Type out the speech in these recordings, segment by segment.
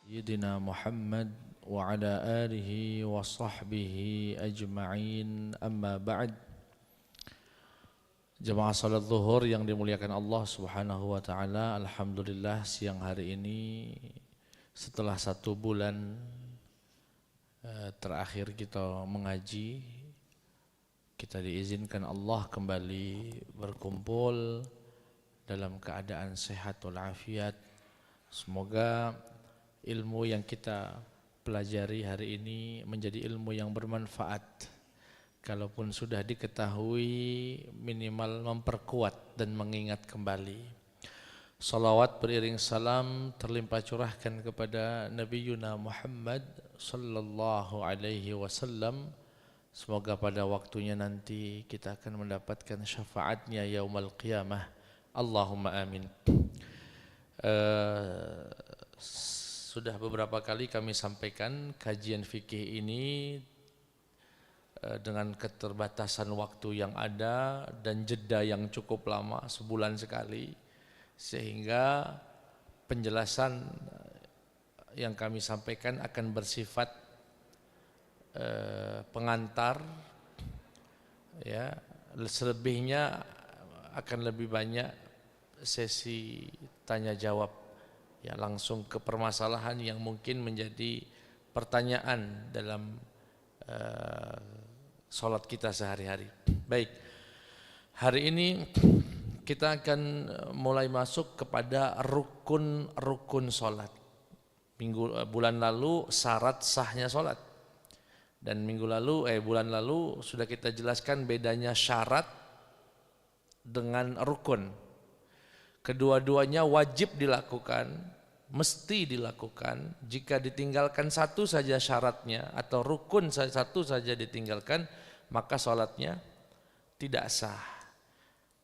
Sayyidina Muhammad wa ala alihi wa sahbihi ajma'in, amma ba'd. Jemaah salat zuhur yang dimuliakan Allah subhanahu wa ta'ala, alhamdulillah siang hari ini setelah 1 bulan terakhir kita mengaji, kita diizinkan Allah kembali berkumpul dalam keadaan sehat walafiat. Semoga ilmu yang kita pelajari hari ini menjadi ilmu yang bermanfaat. Kalaupun sudah diketahui, minimal memperkuat dan mengingat kembali. Salawat beriring salam terlimpah curahkan kepada Nabi Yuna Muhammad sallallahu alaihi wasallam. Semoga pada waktunya nanti kita akan mendapatkan syafaatnya yaumul qiyamah. Allahumma amin. Sudah beberapa kali kami sampaikan kajian fikih ini dengan keterbatasan waktu yang ada dan jeda yang cukup lama, sebulan sekali, sehingga penjelasan yang kami sampaikan akan bersifat pengantar, ya. Selebihnya akan lebih banyak sesi tanya jawab, ya, langsung ke permasalahan yang mungkin menjadi pertanyaan dalam sholat kita sehari-hari. Baik, hari ini kita akan mulai masuk kepada rukun-rukun sholat. Bulan lalu syarat sahnya sholat, dan bulan lalu sudah kita jelaskan bedanya syarat dengan rukun. Kedua-duanya wajib dilakukan, mesti dilakukan. Jika ditinggalkan satu saja syaratnya atau rukun satu saja ditinggalkan, maka sholatnya tidak sah.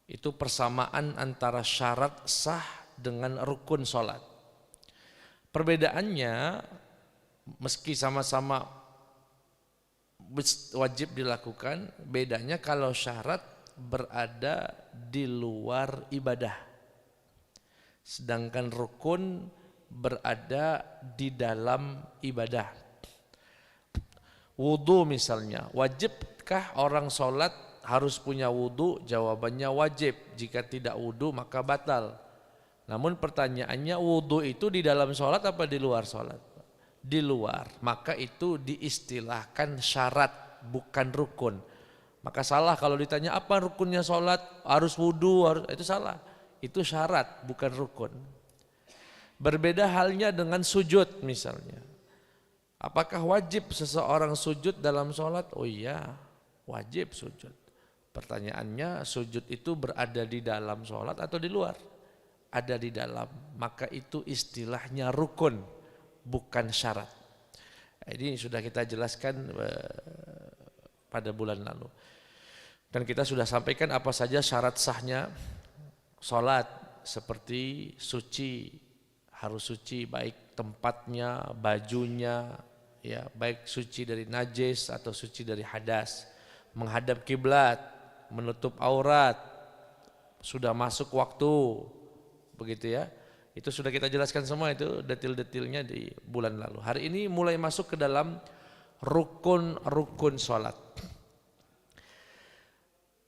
Itu persamaan antara syarat sah dengan rukun sholat. Perbedaannya, meski sama-sama wajib dilakukan, bedanya kalau syarat berada di luar ibadah, sedangkan rukun berada di dalam ibadah. Wudu misalnya, wajibkah orang sholat harus punya wudu? Jawabannya wajib. Jika tidak wudu maka batal. Namun pertanyaannya, wudu itu di dalam sholat apa di luar sholat? Di luar. Maka itu diistilahkan syarat, bukan rukun. Maka salah kalau ditanya apa rukunnya sholat, harus wudu, itu salah. Itu syarat, bukan rukun. Berbeda halnya dengan sujud misalnya. Apakah wajib seseorang sujud dalam sholat? Oh iya, wajib sujud. Pertanyaannya, sujud itu berada di dalam sholat atau di luar? Ada di dalam. Maka itu istilahnya rukun, bukan syarat. Ini sudah kita jelaskan pada bulan lalu. Dan kita sudah sampaikan apa saja syarat sahnya sholat, seperti suci, harus suci baik tempatnya, bajunya, ya, baik suci dari najis atau suci dari hadas, menghadap kiblat, menutup aurat, sudah masuk waktu, begitu ya. Itu sudah kita jelaskan semua, itu detil-detilnya di bulan lalu. Hari ini mulai masuk ke dalam rukun-rukun sholat.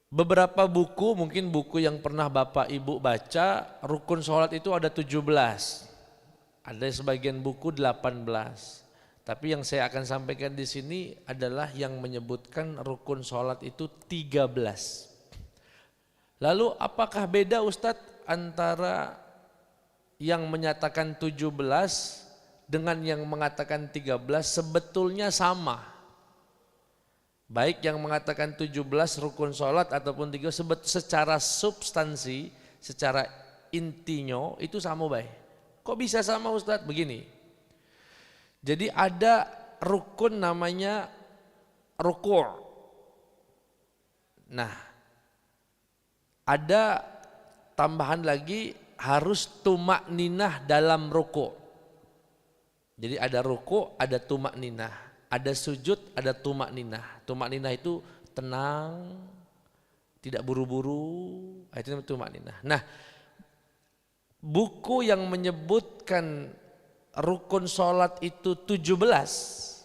Beberapa buku, mungkin buku yang pernah Bapak Ibu baca, rukun sholat itu ada 17. Ada sebagian buku 18. Tapi yang saya akan sampaikan di sini adalah yang menyebutkan rukun sholat itu 13. Lalu apakah beda Ustadz antara yang menyatakan 17 dengan yang mengatakan 13? Sebetulnya sama. Baik yang mengatakan 17 rukun sholat ataupun 3, secara substansi, secara intinya itu sama baik. Kok bisa sama Ustadz? Begini. Jadi ada rukun namanya ruku'. Nah, ada tambahan lagi, harus tumakninah dalam ruku'. Jadi ada ruku', ada tumakninah. Ada sujud, ada tumakninah. Tumakninah itu tenang, tidak buru-buru, itu tumakninah. Nah, buku yang menyebutkan rukun sholat itu 17,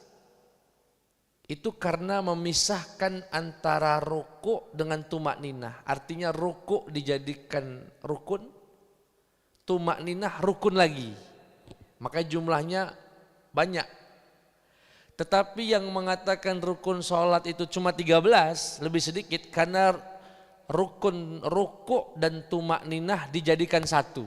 itu karena memisahkan antara ruku dengan tumak ninah. Artinya ruku dijadikan rukun, tumak ninah rukun lagi. Maka jumlahnya banyak. Tetapi yang mengatakan rukun sholat itu cuma 13, lebih sedikit karena rukun ruku dan tumak ninah dijadikan satu.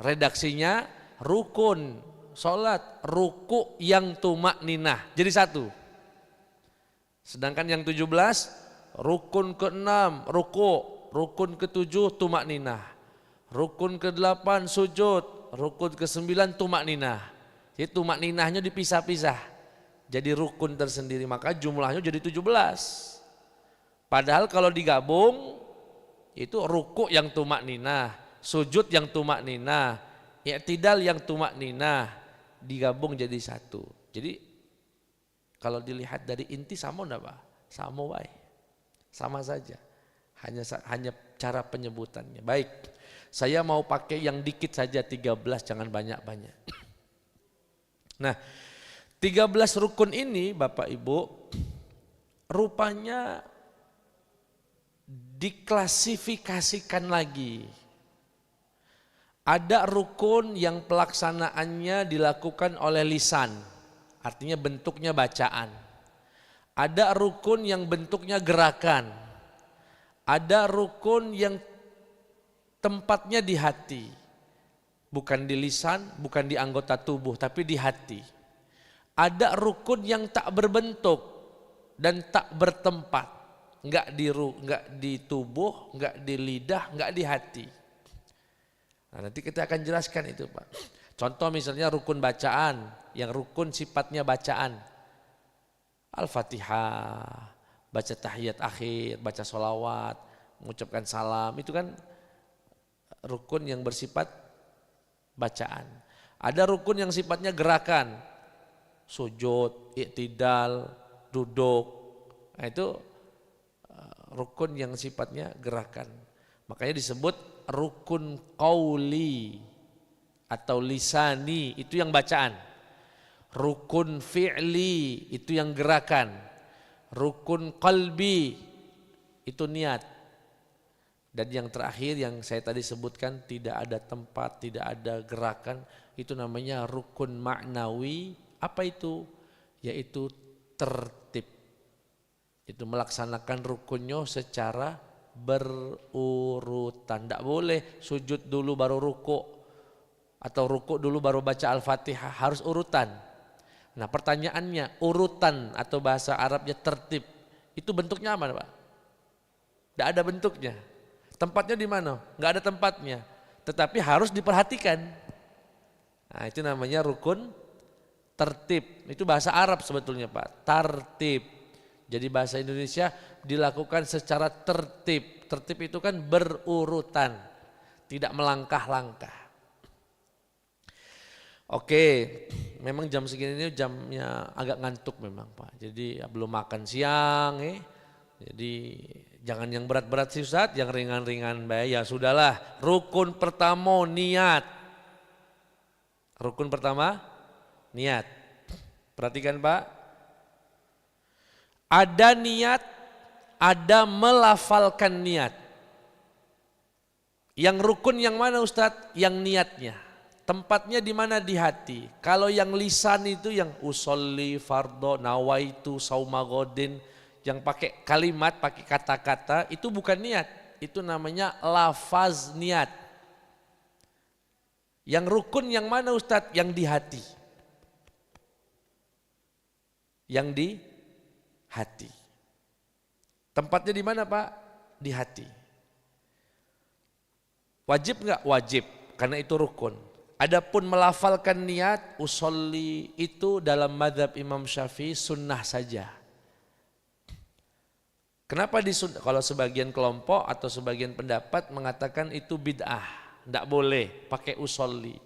Redaksinya rukun sholat, ruku yang tumak ninah, jadi satu. Sedangkan yang 17, rukun ke-6 ruku, rukun ke-7 tumak ninah, rukun ke-8 sujud, rukun ke-9 tumak ninah. Jadi tumak ninahnya dipisah-pisah, jadi rukun tersendiri, maka jumlahnya jadi 17. Padahal kalau digabung, itu ruku yang tumak ninah, sujud yang tumak ninah, i'tidal yang tumak ninah, digabung jadi satu. Jadi kalau dilihat dari inti sama enggak Pak? Sama baik. Sama saja. Hanya cara penyebutannya. Baik. Saya mau pakai yang dikit saja 13, jangan banyak-banyak. Nah, 13 rukun ini Bapak Ibu rupanya diklasifikasikan lagi. Ada rukun yang pelaksanaannya dilakukan oleh lisan, artinya bentuknya bacaan. Ada rukun yang bentuknya gerakan. Ada rukun yang tempatnya di hati. Bukan di lisan, bukan di anggota tubuh, tapi di hati. Ada rukun yang tak berbentuk dan tak bertempat. Enggak di tubuh, enggak di lidah, enggak di hati. Nah, nanti kita akan jelaskan itu Pak. Contoh misalnya rukun bacaan, yang rukun sifatnya bacaan. Al-Fatihah, baca tahiyat akhir, baca sholawat, mengucapkan salam, itu kan rukun yang bersifat bacaan. Ada rukun yang sifatnya gerakan, sujud, i'tidal, duduk, nah itu rukun yang sifatnya gerakan. Makanya disebut rukun qauli atau lisani, itu yang bacaan. Rukun fi'li, itu yang gerakan. Rukun qalbi, itu niat. Dan yang terakhir yang saya tadi sebutkan, tidak ada tempat, tidak ada gerakan, itu namanya rukun ma'nawi. Apa itu? Yaitu tertib. Itu melaksanakan rukunnya secara berurutan. Tidak boleh sujud dulu baru ruku, atau ruku dulu baru baca Al-Fatihah, harus urutan. Nah pertanyaannya, urutan atau bahasa Arabnya tertib, itu bentuknya apa Pak? Tidak ada bentuknya. Tempatnya di mana? Nggak ada tempatnya. Tetapi harus diperhatikan. Nah itu namanya rukun tertib. Itu bahasa Arab sebetulnya Pak, tertib. Jadi bahasa Indonesia dilakukan secara tertib. Tertib itu kan berurutan, tidak melangkah-langkah. Oke, memang jam segini ini jamnya agak ngantuk memang Pak. Jadi ya, belum makan siang Jadi jangan yang berat-berat sih Ustaz, yang ringan-ringan baik. Ya sudahlah, rukun pertama niat. Rukun pertama niat. Perhatikan Pak. Ada niat, ada melafalkan niat. Yang rukun yang mana Ustadz? Yang niatnya. Tempatnya di mana? Di hati. Kalau yang lisan itu yang usolli fardho nawaitu saumagodin, yang pakai kalimat, pakai kata-kata, itu bukan niat. Itu namanya lafaz niat. Yang rukun yang mana Ustadz? Yang di hati. Yang di hati. Tempatnya di mana Pak? Di hati. Wajib enggak? Wajib, karena itu rukun. Adapun melafalkan niat, usolli, itu dalam mazhab Imam Syafi'i sunnah saja. Kenapa disunnah? Kalau sebagian kelompok atau sebagian pendapat mengatakan itu bid'ah, enggak boleh pakai usolli.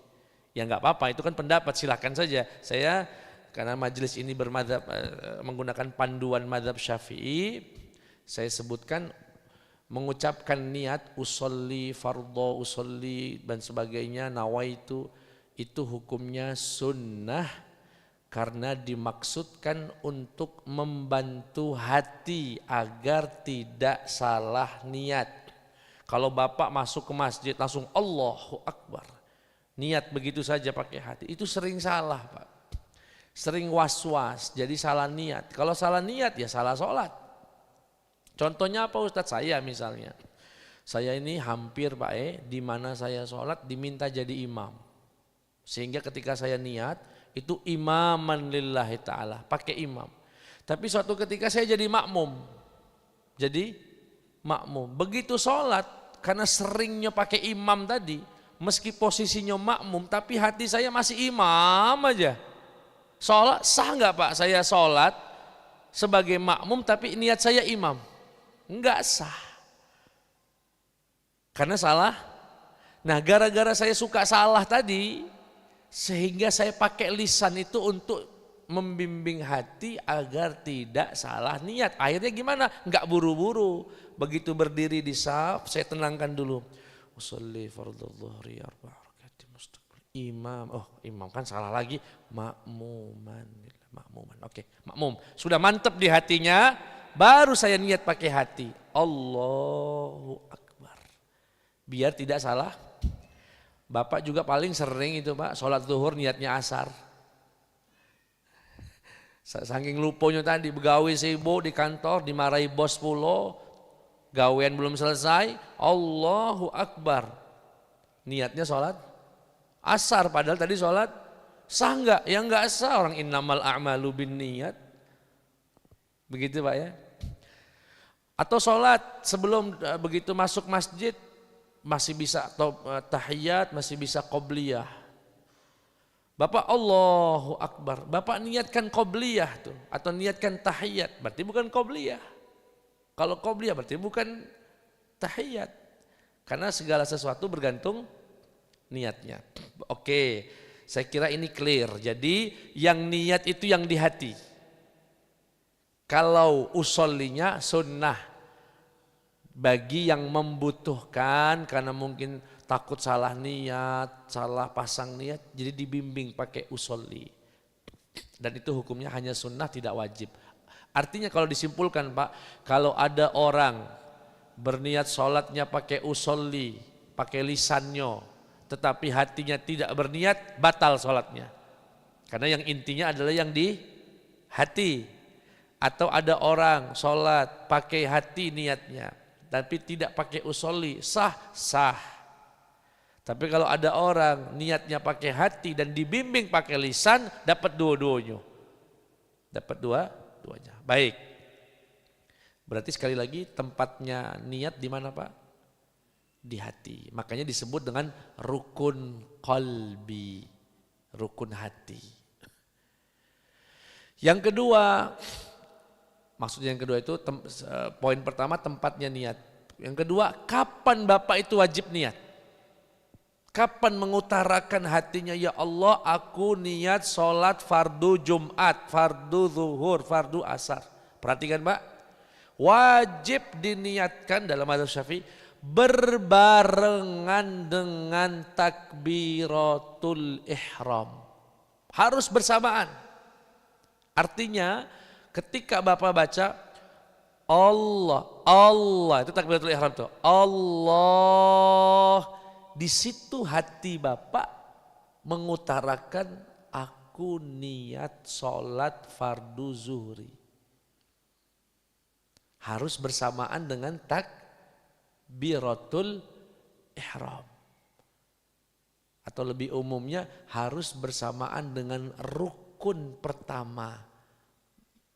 Ya enggak apa-apa, itu kan pendapat, silakan saja. Saya karena majelis ini bermadzhab menggunakan panduan mazhab Syafi'i, saya sebutkan mengucapkan niat usolli fardhu, usolli dan sebagainya, nawaitu, itu hukumnya sunnah karena dimaksudkan untuk membantu hati agar tidak salah niat. Kalau bapak masuk ke masjid langsung Allahu Akbar, niat begitu saja pakai hati, itu sering salah Pak. Sering was-was, jadi salah niat. Kalau salah niat ya salah sholat. Contohnya apa Ustadz? Saya misalnya, saya ini hampir Pak di mana saya sholat diminta jadi imam. Sehingga ketika saya niat itu imaman lillahi ta'ala, pakai imam. Tapi suatu ketika saya jadi makmum. Jadi makmum. Begitu sholat, karena seringnya pakai imam tadi, meski posisinya makmum, tapi hati saya masih imam aja. Sholat sah nggak Pak? Saya sholat sebagai makmum tapi niat saya imam. Enggak sah. Karena salah. Nah gara-gara saya suka salah tadi, sehingga saya pakai lisan itu untuk membimbing hati agar tidak salah niat. Akhirnya gimana? Enggak buru-buru. Begitu berdiri di saf, saya tenangkan dulu. Usolli fardhu dhuhri arba'a rakaat mustaqbil. Imam, oh imam kan salah lagi. Makmuman. Oke, makmum. Sudah mantap di hatinya, baru saya niat pakai hati. Allahu Akbar. Biar tidak salah. Bapak juga paling sering itu Pak, sholat zuhur niatnya asar. Saking luponya tadi, begawi sibuk di kantor, dimarahi bos pula, gawean belum selesai, Allahu Akbar. Niatnya sholat asar, padahal tadi sholat sah enggak? Ya enggak sah, orang innamal a'malu bin niat. Begitu Pak ya. Atau sholat sebelum begitu masuk masjid, masih bisa tahiyat, masih bisa qobliyah. Bapak Allahu Akbar, Bapak niatkan qobliyah tuh atau niatkan tahiyat, berarti bukan qobliyah. Kalau qobliyah berarti bukan tahiyat. Karena segala sesuatu bergantung niatnya. Oke, saya kira ini clear. Jadi yang niat itu yang di hati. Kalau usollinya sunnah. Bagi yang membutuhkan karena mungkin takut salah niat, salah pasang niat, jadi dibimbing pakai usolli. Dan itu hukumnya hanya sunnah, tidak wajib. Artinya kalau disimpulkan Pak, kalau ada orang berniat sholatnya pakai usolli, pakai lisannya, tetapi hatinya tidak berniat, batal sholatnya. Karena yang intinya adalah yang di hati. Atau ada orang sholat pakai hati niatnya, tapi tidak pakai usolli, sah. Tapi kalau ada orang niatnya pakai hati dan dibimbing pakai lisan, dapat dua-duanya. Dapat dua-duanya. Baik. Berarti sekali lagi tempatnya niat di mana Pak? Di hati. Makanya disebut dengan rukun qalbi, rukun hati. Yang kedua, maksudnya yang kedua itu poin pertama tempatnya niat. Yang kedua, kapan Bapak itu wajib niat? Kapan mengutarakan hatinya, ya Allah aku niat sholat fardu Jumat, fardu zuhur, fardu asar. Perhatikan Pak, wajib diniatkan dalam mazhab Syafi'i berbarengan dengan takbiratul ihram. Harus bersamaan. Artinya ketika Bapak baca Allah itu takbiratul ihram tuh. Allah, di situ hati Bapak mengutarakan aku niat sholat fardu zuhri. Harus bersamaan dengan takbiratul ihram. Atau lebih umumnya harus bersamaan dengan rukun pertama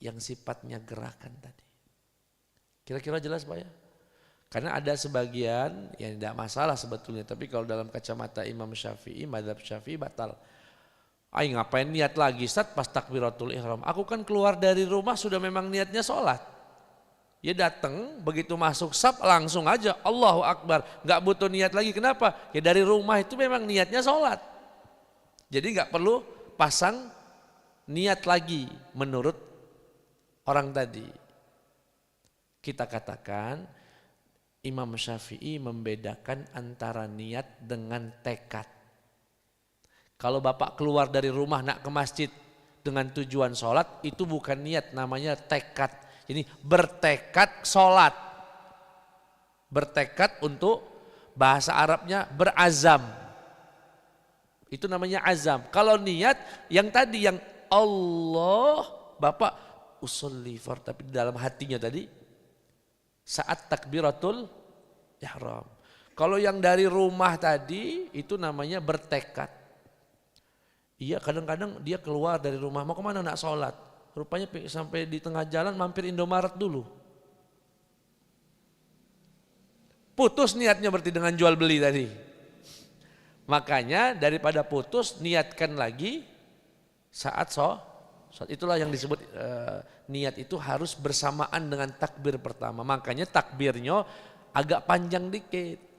yang sifatnya gerakan tadi. Kira-kira jelas Pak ya? Karena ada sebagian yang tidak masalah sebetulnya, tapi kalau dalam kacamata Imam Syafi'i, mazhab Syafi'i batal. Ayo ngapain niat lagi Ustaz pas takbiratul ihram? Aku kan keluar dari rumah sudah memang niatnya sholat. Ya datang begitu masuk saf langsung aja Allahu Akbar, nggak butuh niat lagi. Kenapa? Ya dari rumah itu memang niatnya sholat. Jadi nggak perlu pasang niat lagi menurut orang tadi. Kita katakan Imam Syafi'i membedakan antara niat dengan tekad. Kalau Bapak keluar dari rumah nak ke masjid dengan tujuan sholat, itu bukan niat, namanya tekad. Ini bertekad sholat. Bertekad untuk bahasa Arabnya berazam. Itu namanya azam. Kalau niat yang tadi yang Allah, Bapak usolli fard, tapi di dalam hatinya tadi saat takbiratul ihram. Kalau yang dari rumah tadi itu namanya bertekad. Iya, kadang-kadang dia keluar dari rumah mau kemana nak sholat. Rupanya sampai di tengah jalan mampir Indomaret dulu. Putus niatnya berarti dengan jual beli tadi. Makanya daripada putus niatkan lagi saat sholat. Itulah yang disebut niat itu harus bersamaan dengan takbir pertama. Makanya takbirnya agak panjang dikit.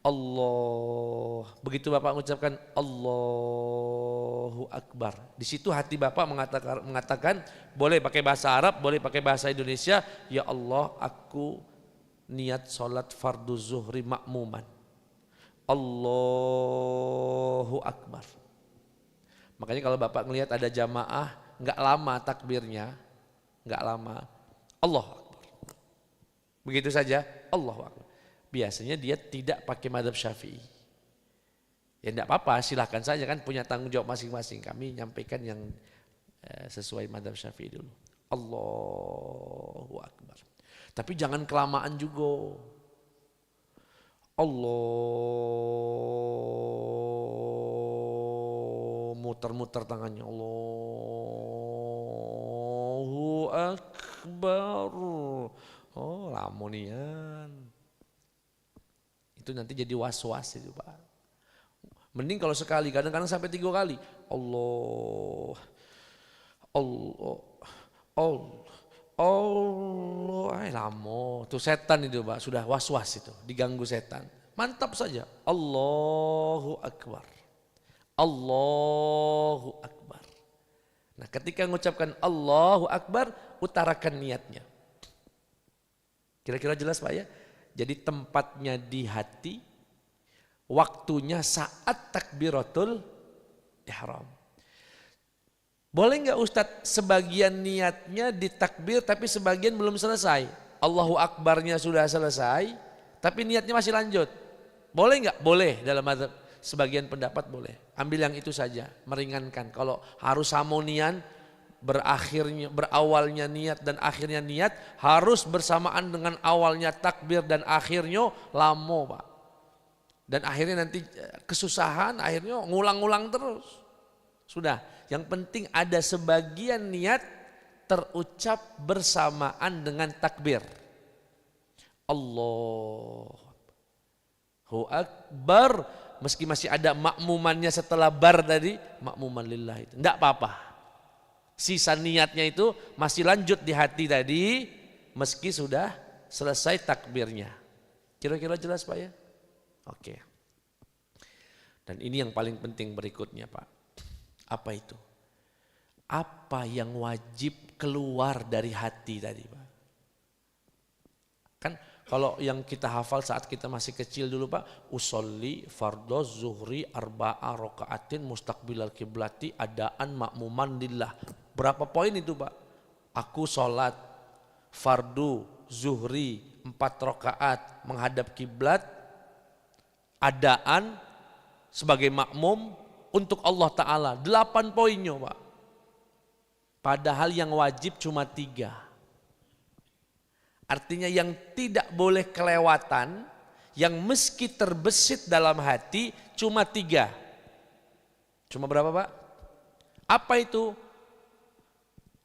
Allah. Begitu Bapak mengucapkan Allahu Akbar. Di situ hati Bapak mengatakan boleh pakai bahasa Arab, boleh pakai bahasa Indonesia. Ya Allah, aku niat sholat fardu zuhri makmuman. Allahu Akbar. Makanya kalau Bapak ngelihat ada jamaah nggak lama takbirnya, nggak lama, Allahu Akbar. Begitu saja, Allahu Akbar. Biasanya dia tidak pakai mazhab Syafi'i. Ya enggak apa-apa, silahkan saja, kan punya tanggung jawab masing-masing. Kami nyampaikan yang sesuai mazhab Syafi'i dulu. Allahu Akbar. Tapi jangan kelamaan juga. Allah, muter-muter tangannya. Allahu Akbar. Oh, lamonian. Itu nanti jadi was-was itu Pak. Mending kalau sekali, kadang-kadang sampai 3 kali. Allah, Allah, Allah, Allah. Lamo. Itu setan itu Pak, sudah was-was itu, diganggu setan. Mantap saja. Allahu Akbar. Allahu Akbar. Nah, ketika mengucapkan Allahu Akbar, utarakan niatnya. Kira-kira jelas Pak ya? Jadi tempatnya di hati, waktunya saat takbiratul ihram. Boleh nggak Ustadz sebagian niatnya di takbir tapi sebagian belum selesai? Allahu Akbarnya sudah selesai tapi niatnya masih lanjut. Boleh nggak? Boleh, dalam sebagian pendapat boleh. Ambil yang itu saja, meringankan. Kalau harus harmonian, berawalnya niat dan akhirnya niat harus bersamaan dengan awalnya takbir dan akhirnya lamo Pak. Dan akhirnya nanti kesusahan, akhirnya ngulang-ngulang terus. Sudah, yang penting ada sebagian niat terucap bersamaan dengan takbir. Allahu Akbar, meski masih ada makmumannya setelah bar tadi, makmuman lillah itu. Enggak apa-apa. Sisa niatnya itu masih lanjut di hati tadi meski sudah selesai takbirnya. Kira-kira jelas Pak ya? Oke. Dan ini yang paling penting berikutnya Pak. Apa itu? Apa yang wajib keluar dari hati tadi Pak? Kan kalau yang kita hafal saat kita masih kecil dulu Pak, usolli fardhu zuhri arba'a raka'atin mustaqbilal kiblati adaan makmuman lillah. Berapa poin itu Pak? Aku sholat fardu zuhri 4 rakaat menghadap kiblat adaan sebagai makmum untuk Allah Ta'ala. 8 poinnya Pak. Padahal yang wajib cuma 3. Artinya yang tidak boleh kelewatan, yang meski terbesit dalam hati cuma 3. Cuma berapa Pak? Apa itu?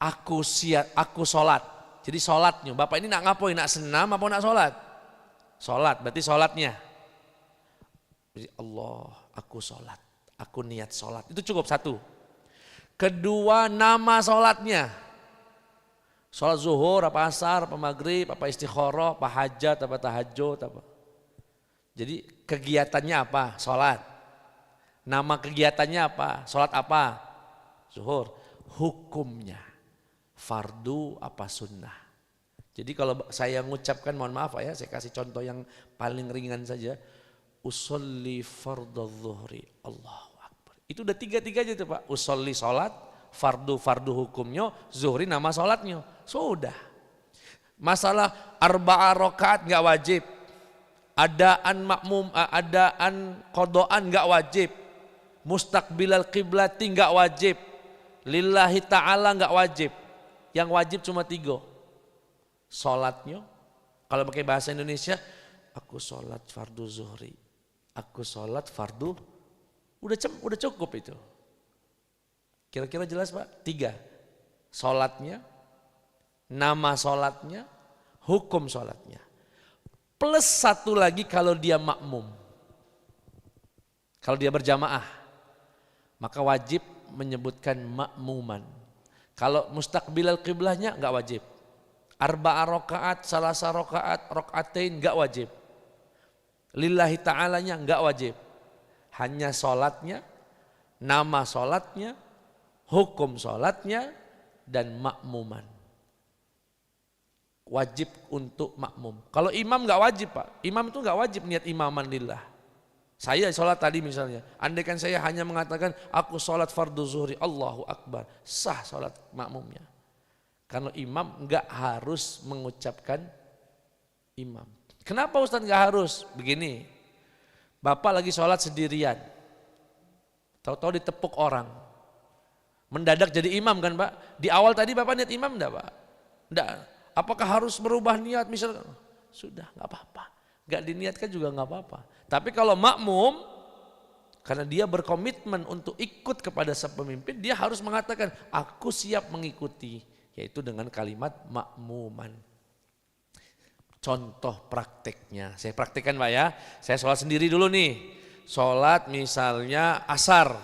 Aku sholat. Jadi sholatnya, Bapak ini nak ngapain? Nak senam apa nak sholat? Sholat, berarti sholatnya. Jadi Allah, aku sholat. Aku niat sholat. Itu cukup 1. Kedua, nama sholatnya. Sholat zuhur, apa asar, apa maghrib, apa istikharah, apa hajat, apa tahajud, apa. Jadi kegiatannya apa? Sholat. Nama kegiatannya apa? Sholat apa? Zuhur. Hukumnya. Fardu apa sunnah. Jadi kalau saya mengucapkan, mohon maaf ya, saya kasih contoh yang paling ringan saja. Usolli fardhu zuhri, Allahu Akbar. Itu udah tiga-tiga aja tuh Pak. Usolli sholat, fardu hukumnya, zuhri nama sholatnya. Sudah. Masalah arba'a rakaat nggak wajib. Adaan makmum, adaan kodoan nggak wajib. Mustaqbilal qiblati nggak wajib. Lillahi ta'ala nggak wajib. Yang wajib cuma 3. Sholatnya, kalau pakai bahasa Indonesia, aku sholat fardu zuhri, aku sholat fardu, udah cukup itu. Kira-kira jelas Pak? 3. Sholatnya, nama sholatnya, hukum sholatnya. Plus 1 lagi kalau dia makmum. Kalau dia berjamaah, maka wajib menyebutkan makmuman. Kalau mustaqbilal qiblahnya enggak wajib. Arba'a rakaat, salasa rakaat, rakaatain enggak wajib. Lillahi ta'alanya enggak wajib. Hanya sholatnya, nama sholatnya, hukum sholatnya, dan makmuman. Wajib untuk makmum. Kalau imam enggak wajib Pak. Imam itu enggak wajib niat imaman lillah. Saya sholat tadi misalnya, andaikan saya hanya mengatakan aku sholat fardu zuhri, Allahu Akbar, sah sholat makmumnya. Karena imam enggak harus mengucapkan imam. Kenapa Ustaz enggak harus? Begini, Bapak lagi sholat sendirian, tahu-tahu ditepuk orang, mendadak jadi imam kan Pak? Di awal tadi Bapak niat imam enggak Pak? Enggak. Apakah harus merubah niat misalnya? Sudah, enggak apa-apa. Enggak diniatkan juga enggak apa-apa. Tapi kalau makmum, karena dia berkomitmen untuk ikut kepada sang pemimpin, dia harus mengatakan, aku siap mengikuti, yaitu dengan kalimat makmuman. Contoh prakteknya, saya praktekkan Pak ya, saya sholat sendiri dulu nih, sholat misalnya asar,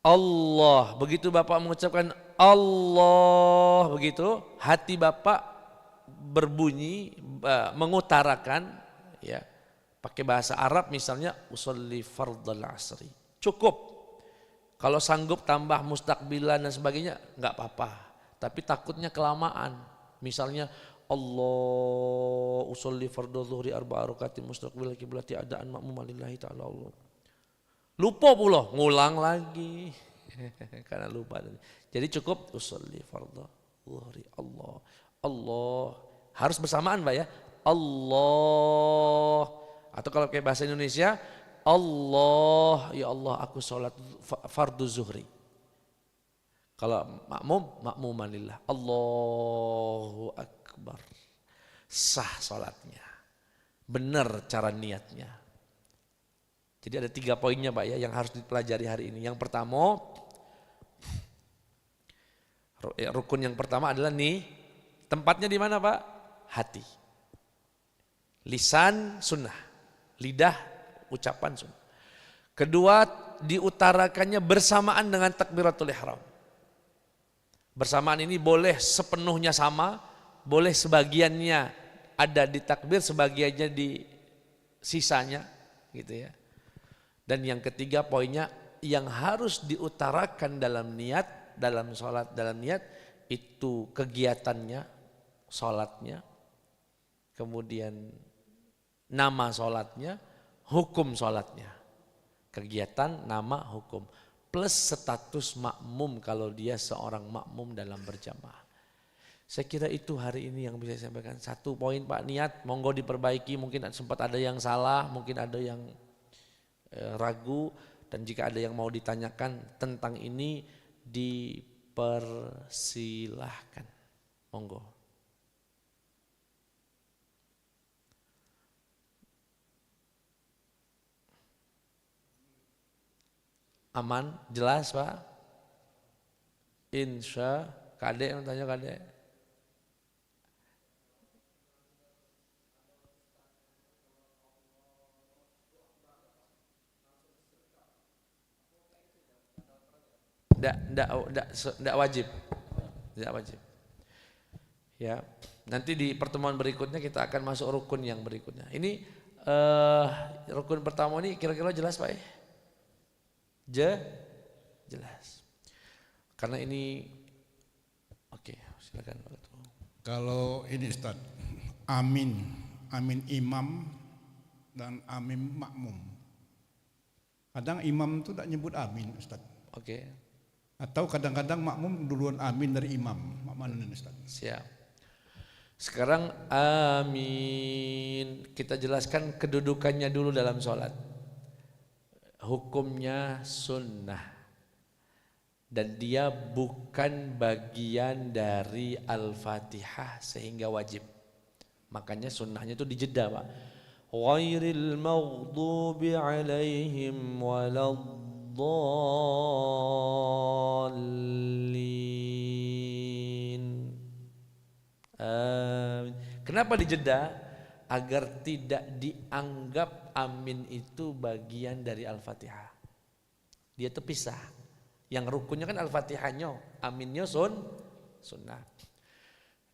Allah, begitu Bapak mengucapkan Allah, begitu hati Bapak berbunyi, mengutarakan, ya, pakai bahasa Arab misalnya usolli fardal asri. Cukup. Kalau sanggup tambah mustaqbilan dan sebagainya enggak apa-apa. Tapi takutnya kelamaan. Misalnya Allah usolli fardal zuhri arba'a rakaatin mustaqbilal qiblati adaan makmum lillahi ta'ala Allah. Lupa pula, ngulang lagi. Karena lupa. Jadi cukup usolli fardal zuhri Allah. Allah harus bersamaan Pak ya. Allah, atau kalau kayak bahasa Indonesia, Allah, ya Allah aku sholat fardu zuhri. Kalau makmum, makmumanillah, Allahu Akbar, sah sholatnya, benar cara niatnya. Jadi ada 3 poinnya Pak ya yang harus dipelajari hari ini. Yang pertama, rukun yang pertama adalah nih, tempatnya di mana Pak? Hati. Lisan sunnah, lidah ucapan sunnah. Kedua, diutarakannya bersamaan dengan takbiratul ihram. Bersamaan ini boleh sepenuhnya sama, boleh sebagiannya ada di takbir, sebagiannya di sisanya, gitu ya. Dan yang ketiga poinnya, yang harus diutarakan dalam niat, dalam sholat, dalam niat itu kegiatannya, sholatnya, kemudian nama sholatnya, hukum sholatnya. Kegiatan, nama, hukum. Plus status makmum kalau dia seorang makmum dalam berjamaah. Saya kira itu hari ini yang bisa saya sampaikan. 1 poin Pak, niat, monggo diperbaiki. Mungkin sempat ada yang salah, mungkin ada yang ragu. Dan jika ada yang mau ditanyakan tentang ini, dipersilahkan. Monggo. Aman, jelas Pak? Insya, Kadek yang tanya Kadek. Tidak wajib. Tidak wajib. Ya, nanti di pertemuan berikutnya kita akan masuk rukun yang berikutnya. Ini rukun pertama ini kira-kira jelas Pak ya? Jelas. Karena ini oke, silakan Pak Ketua. Kalau ini Ustaz, amin imam dan amin makmum. Kadang imam itu tak nyebut amin, Ustaz. Oke. Atau kadang-kadang makmum duluan amin dari imam. Mana ini, Ustaz? Siap. Sekarang amin. Kita jelaskan kedudukannya dulu dalam sholat. Hukumnya sunnah. Dan dia bukan bagian dari Al-Fatihah sehingga wajib. Makanya sunnahnya itu dijeda, Pak. Ghairil maghdubi alaihim waladdallin. Kenapa dijeda? Agar tidak dianggap amin itu bagian dari Al-Fatihah. Dia terpisah. Yang rukunnya kan Al-Fatihahnya, aminnya sunnah.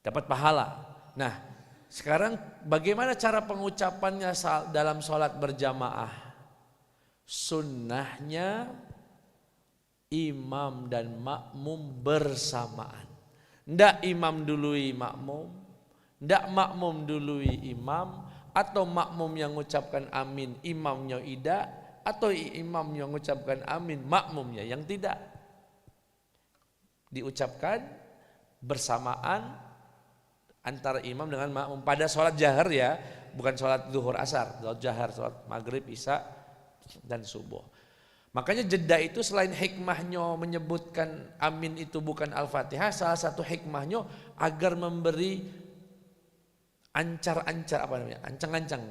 Dapat pahala. Nah, sekarang bagaimana cara pengucapannya dalam sholat berjamaah? Sunnahnya imam dan makmum bersamaan. Ndak imam dului makmum, ndak makmum dului imam, atau makmum yang mengucapkan amin, imamnya tidak, atau imam yang mengucapkan amin, makmumnya yang tidak. Diucapkan bersamaan antara imam dengan makmum pada sholat jahar ya, bukan sholat zuhur asar, sholat jahar, sholat maghrib, isya dan subuh. Makanya jeda itu selain hikmahnya menyebutkan amin itu bukan Al-Fatihah, salah satu hikmahnya agar memberi ancar-ancar, apa namanya, ancang-ancang,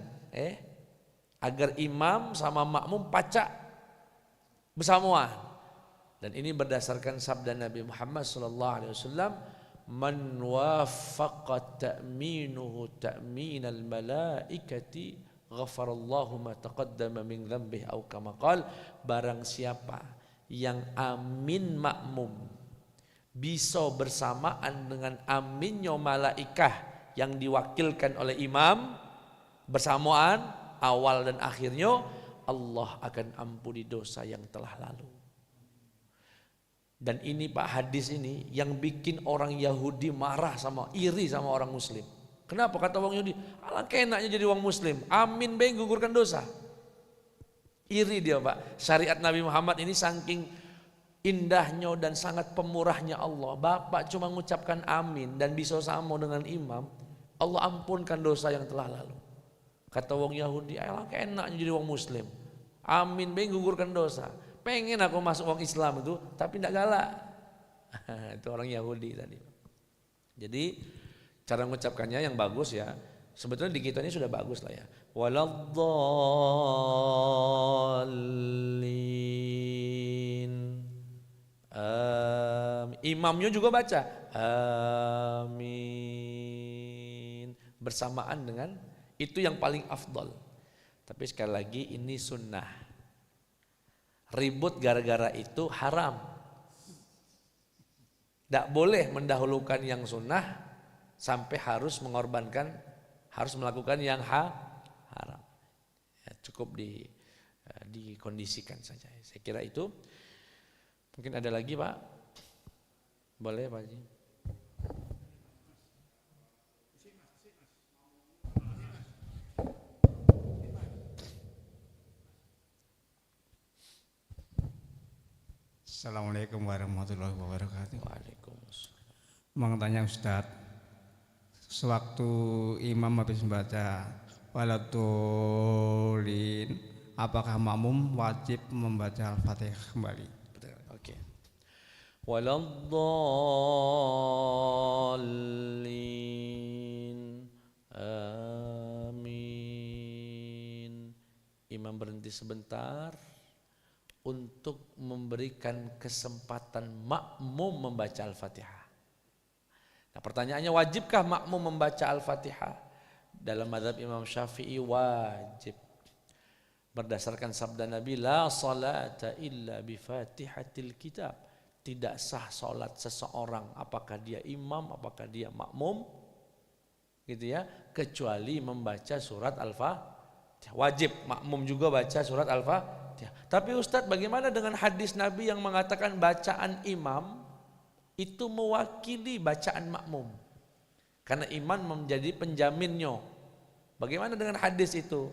agar imam sama makmum pacak bersamaan. Dan ini berdasarkan sabda Nabi Muhammad SAW, man wafaqa ta'minuhu ta'minal malaikati ghafarallahu ma taqaddama min dzambihi au kama qala, barang siapa yang amin makmum bisa bersamaan dengan aminnya malaikah yang diwakilkan oleh imam bersamaan awal dan akhirnya, Allah akan ampuni dosa yang telah lalu. Dan ini Pak, hadis ini yang bikin orang Yahudi marah iri sama orang Muslim. Kenapa? Kata orang Yahudi, alangkah enaknya jadi orang Muslim, amin baik gugurkan dosa. Iri dia Pak. Syariat Nabi Muhammad ini saking indahnya dan sangat pemurahnya Allah. Bapak cuma mengucapkan amin dan bisa sama dengan imam, Allah ampunkan dosa yang telah lalu. Kata orang Yahudi, alangkah enaknya jadi orang Muslim, amin baik gugurkan dosa. Pengen aku masuk orang Islam itu, tapi tidak galak. Itu orang Yahudi tadi. Jadi cara mengucapkannya yang bagus ya. Sebetulnya di kita ini sudah bagus lah ya. Waladdallin. Imamnya juga baca amin bersamaan dengan itu yang paling afdol. Tapi sekali lagi ini sunnah. Ribut gara-gara itu haram. Tidak boleh mendahulukan yang sunnah sampai harus mengorbankan, harus melakukan yang haram. Ya, cukup dikondisikan saja. Saya kira itu. Mungkin ada lagi Pak? Boleh Pak Haji? Assalamualaikum warahmatullahi wabarakatuh. Waalaikumsalam. Mau tanya Ustadz, sewaktu imam habis membaca waladhdallin, apakah makmum wajib membaca Al-Fatihah kembali? Oke. Waladdallin. Amin. Imam berhenti sebentar untuk memberikan kesempatan makmum membaca Al-Fatihah. Nah, pertanyaannya, wajibkah makmum membaca Al-Fatihah? Dalam mazhab Imam Syafi'i wajib. Berdasarkan sabda Nabi, la salata illa bi Fatihatil Kitab. Tidak sah salat seseorang, apakah dia imam, apakah dia makmum, gitu ya, kecuali membaca surat Al-Fatihah. Wajib makmum juga baca surat Al-Fatihah. Tapi Ustadz, bagaimana dengan hadis Nabi yang mengatakan bacaan imam itu mewakili bacaan makmum? Karena imam menjadi penjaminnya. Bagaimana dengan hadis itu?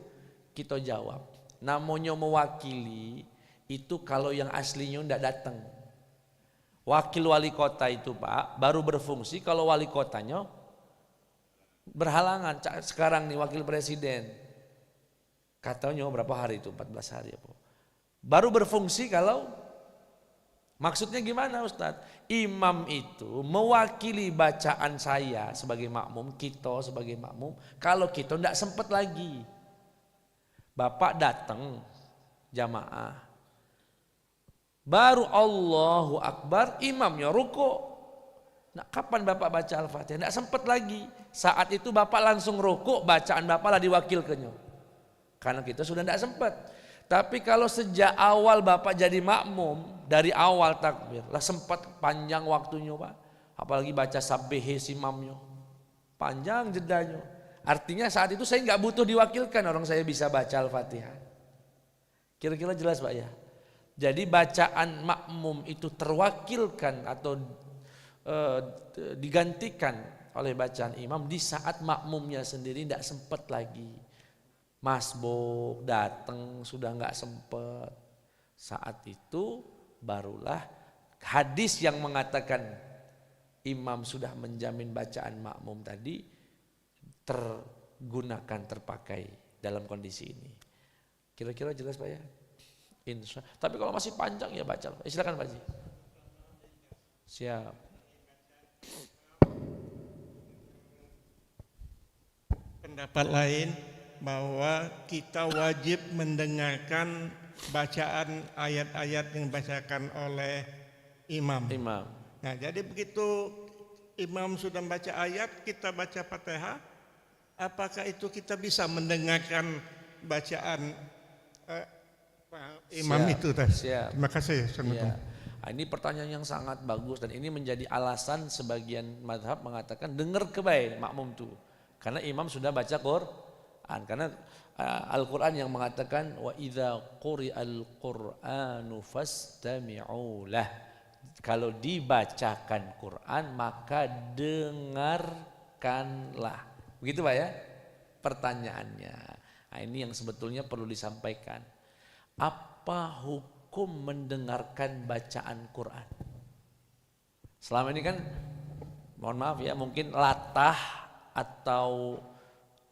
Kita jawab, namanya mewakili Itu kalau yang aslinya tidak datang. Wakil wali kota itu Pak baru berfungsi kalau wali kotanya berhalangan. Sekarang nih wakil presiden katanya berapa hari itu, 14 hari apa. Baru berfungsi kalau, maksudnya gimana Ustadz? Imam itu mewakili bacaan saya sebagai makmum, kita sebagai makmum, kalau kita tidak sempat lagi. Bapak datang jamaah, baru Allahu Akbar, imamnya ruku. Nah, kapan Bapak baca Al-Fatihah? Tidak sempat lagi. Saat itu Bapak langsung ruku, bacaan Bapak lah diwakilkannya. Karena kita sudah tidak sempat. Tapi kalau sejak awal Bapak jadi makmum, dari awal takbir, lah sempat panjang waktunya Pak. Apalagi baca sabbih imamnya, panjang jedanya. Artinya saat itu saya nggak butuh diwakilkan, orang saya bisa baca Al-Fatihah. Kira-kira jelas Pak ya? Jadi bacaan makmum itu terwakilkan atau digantikan oleh bacaan imam di saat makmumnya sendiri tidak sempat lagi. Masbuk datang sudah nggak sempat. Saat itu barulah hadis yang mengatakan imam sudah menjamin bacaan makmum tadi tergunakan, terpakai dalam kondisi ini. Kira-kira jelas Pak ya? Insya. Tapi kalau masih panjang ya baca. Silakan Pak Haji. Siap. Pendapat lain bahwa kita wajib mendengarkan bacaan ayat-ayat yang dibacakan oleh imam. Nah, jadi begitu imam sudah baca ayat, kita baca Fatihah, apakah itu kita bisa mendengarkan bacaan imam Siap. itu? Siap. Terima kasih. Ya. Nah, ini pertanyaan yang sangat bagus dan ini menjadi alasan sebagian mazhab mengatakan dengar kebaik makmum itu. Karena imam sudah baca Quran. Karena Al-Quran yang mengatakan wa idza quri'al Qur'anu fastami'u lah. Kalau dibacakan Quran maka dengarkanlah. Begitu Pak ya? Pertanyaannya. Nah, ini yang sebetulnya perlu disampaikan. Apa hukum mendengarkan bacaan Quran? Selama ini kan mohon maaf ya, mungkin latah atau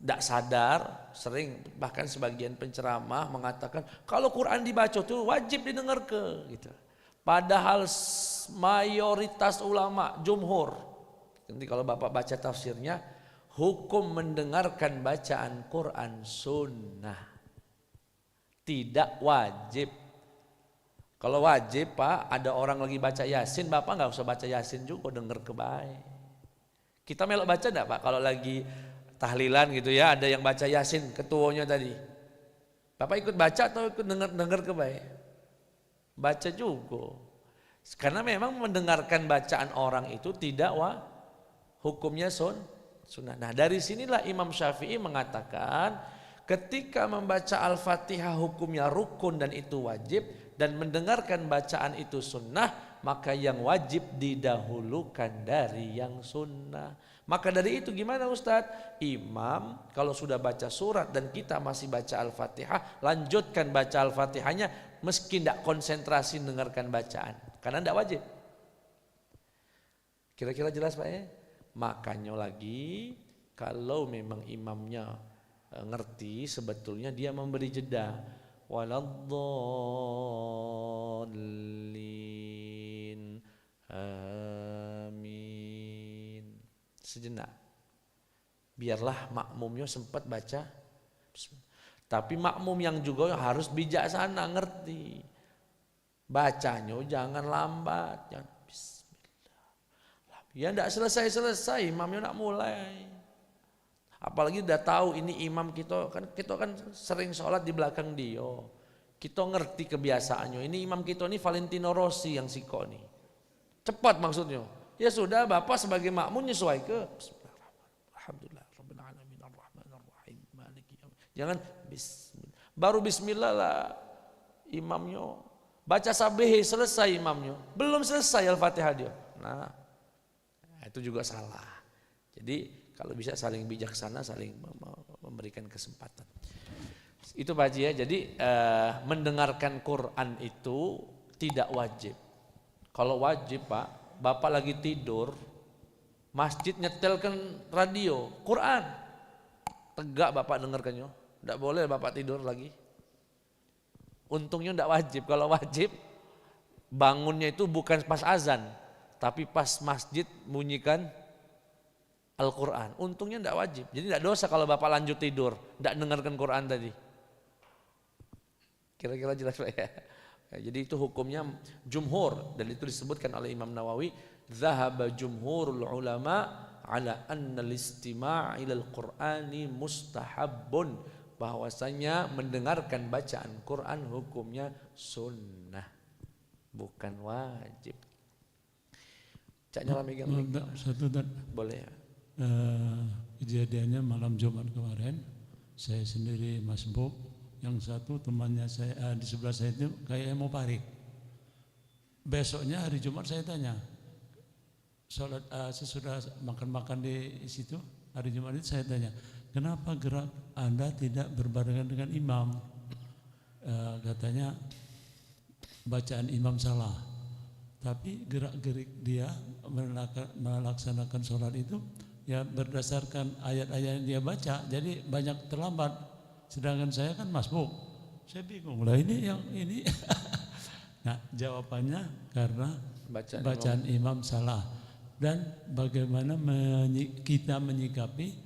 tidak sadar, sering bahkan sebagian penceramah mengatakan kalau Quran dibaca itu wajib didengar gitu. Padahal mayoritas ulama jumhur, nanti kalau Bapak baca tafsirnya, hukum mendengarkan bacaan Quran sunnah, tidak wajib. Kalau wajib Pak, ada orang lagi baca Yasin, Bapak nggak usah baca Yasin juga, dengar kebaik. Kita melok baca enggak Pak kalau lagi tahlilan gitu ya, ada yang baca Yasin ketuanya tadi. Bapak ikut baca atau ikut dengar kebaik? Baca juga. Karena memang mendengarkan bacaan orang itu tidak hukumnya sunnah. Nah, dari sinilah Imam Syafi'i mengatakan ketika membaca Al-Fatihah hukumnya rukun dan itu wajib, dan mendengarkan bacaan itu sunnah, maka yang wajib didahulukan dari yang sunnah. Maka dari itu gimana Ustadz? Imam kalau sudah baca surat dan kita masih baca Al-Fatihah, lanjutkan baca Al-Fatihahnya meski tidak konsentrasi mendengarkan bacaan, karena tidak wajib. Kira-kira jelas Pak ya? Makanya lagi kalau memang imamnya ngerti, sebetulnya dia memberi jeda. Waladdallin amin, sejenak, biarlah makmumnya sempat baca. Tapi makmum yang juga harus bijaksana, ngerti bacanya, jangan lambat, jangan bismillah. Ya tidak selesai imamnya nak mulai. Apalagi udah tahu ini imam kita kan sering sholat di belakang dia. Kita ngerti kebiasaannya. Ini imam kita ini Valentino Rossi yang siko nih. Cepat maksudnya. Ya sudah, Bapak sebagai makmum nyesuai ke Alhamdulillah rabbil alamin arrahmanir rahim maliki yaumiddin. Jangan bismillah. Baru bismillah lah imamnya. Baca sabbih selesai imamnya. Belum selesai Al-Fatihah dia. Nah, itu juga salah. Jadi kalau bisa saling bijaksana, saling memberikan kesempatan. Itu Pak Haji ya. Jadi mendengarkan Quran itu tidak wajib. Kalau wajib Pak, Bapak lagi tidur, masjid nyetelkan radio, Quran. Tegak Bapak dengarkannya. Tidak boleh Bapak tidur lagi. Untungnya tidak wajib. Kalau wajib, bangunnya itu bukan pas azan, tapi pas masjid bunyikan Al-Quran. Untungnya tidak wajib. Jadi tidak dosa kalau Bapak lanjut tidur, tidak dengarkan Quran tadi. Kira-kira jelas Pak ya? Jadi itu hukumnya jumhur, dan itu disebutkan oleh Imam Nawawi, zahaba jumhurul ulama ala anna al-istima' ila al-Qur'ani mustahabbun, bahwasanya mendengarkan bacaan Quran hukumnya sunnah, bukan wajib. Cak nyala megang satu dan boleh ya. Kejadiannya malam Jumat kemarin, saya sendiri masbuk, yang satu temannya saya di sebelah saya itu kayak mau parik. Besoknya hari Jumat saya tanya, sholat sesudah makan-makan di situ hari Jumat itu saya tanya, kenapa gerak Anda tidak berbarengan dengan imam? Katanya bacaan imam salah, tapi gerak-gerik dia melaksanakan sholat itu ya berdasarkan ayat-ayat yang dia baca, jadi banyak terlambat. Sedangkan saya kan masbuk, saya bingung lah ini yang ini. Nah jawabannya karena bacaan imam salah. Dan bagaimana kita menyikapi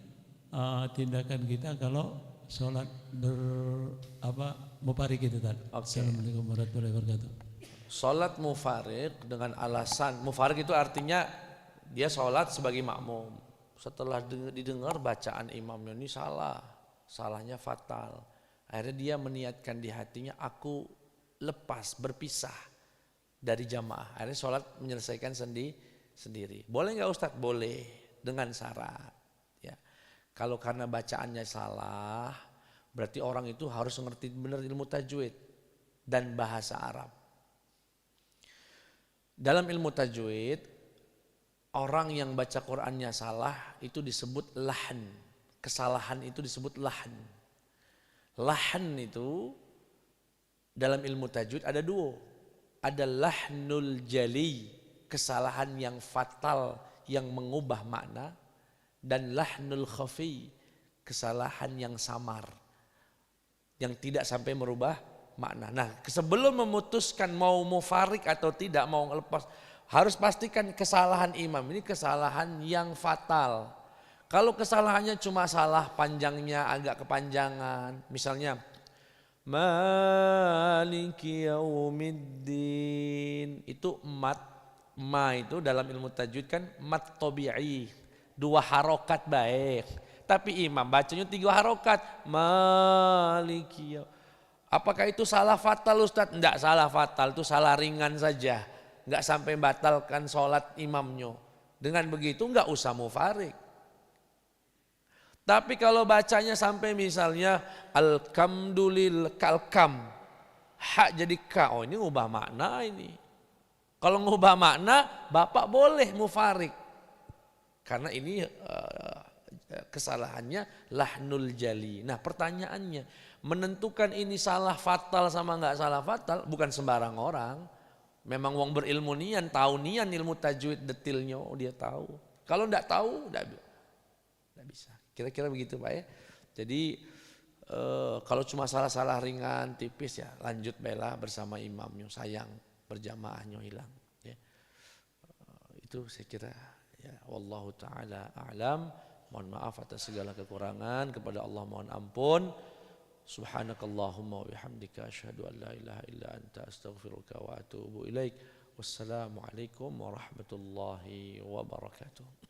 tindakan kita kalau sholat mufarik itu tadi. Assalamualaikum warahmatullahi wabarakatuh. Sholat mufarik dengan alasan, mufarik itu artinya dia sholat sebagai makmum. Setelah didengar bacaan imamnya ini salah, salahnya fatal. Akhirnya dia meniatkan di hatinya, aku lepas, berpisah dari jamaah. Akhirnya sholat menyelesaikan sendiri. Boleh nggak Ustadz? Boleh, dengan syarat. Ya. Kalau karena bacaannya salah, berarti orang itu harus mengerti benar ilmu tajwid dan bahasa Arab. Dalam ilmu tajwid, orang yang baca Qur'annya salah itu disebut lahan. Kesalahan itu disebut lahan. Lahan itu dalam ilmu tajwid ada dua. Ada lahnul jali, kesalahan yang fatal yang mengubah makna, dan lahnul khafi, kesalahan yang samar yang tidak sampai merubah makna. Nah, sebelum memutuskan mau mufarik atau tidak, mau lepas, harus pastikan kesalahan imam ini kesalahan yang fatal. Kalau kesalahannya cuma salah panjangnya agak kepanjangan, misalnya Maliki yaumiddin, itu ma itu dalam ilmu tajwid kan mat tabi'i, 2 harokat baik. Tapi imam bacanya 3 harokat, Maliki yaum. Apakah itu salah fatal Ustadz? Enggak salah fatal, itu salah ringan saja. Enggak sampai batalkan sholat imamnya. Dengan begitu enggak usah mufarik. Tapi kalau bacanya sampai misalnya al-kamdulil kalkam, hak jadi ka, oh ini ngubah makna ini. Kalau ngubah makna, Bapak boleh mufarik. Karena ini kesalahannya lahnul jali. Nah pertanyaannya, menentukan ini salah fatal sama enggak salah fatal bukan sembarang orang. Memang wong berilmu nian, tahu nian ilmu tajwid detilnya, dia tahu. Kalau enggak tahu, enggak bisa. Kira-kira begitu Pak ya. Jadi kalau cuma salah-salah ringan, tipis ya lanjut bela bersama imamnya, sayang berjamaahnya hilang. Ya. Itu saya kira ya. Wallahu ta'ala a'lam. Mohon maaf atas segala kekurangan, kepada Allah mohon ampun. Subhanakallahumma wa bihamdika asyhadu an la ilaha illa anta astaghfiruka wa atubu ilaik. Wassalamualaikum warahmatullahi wabarakatuh.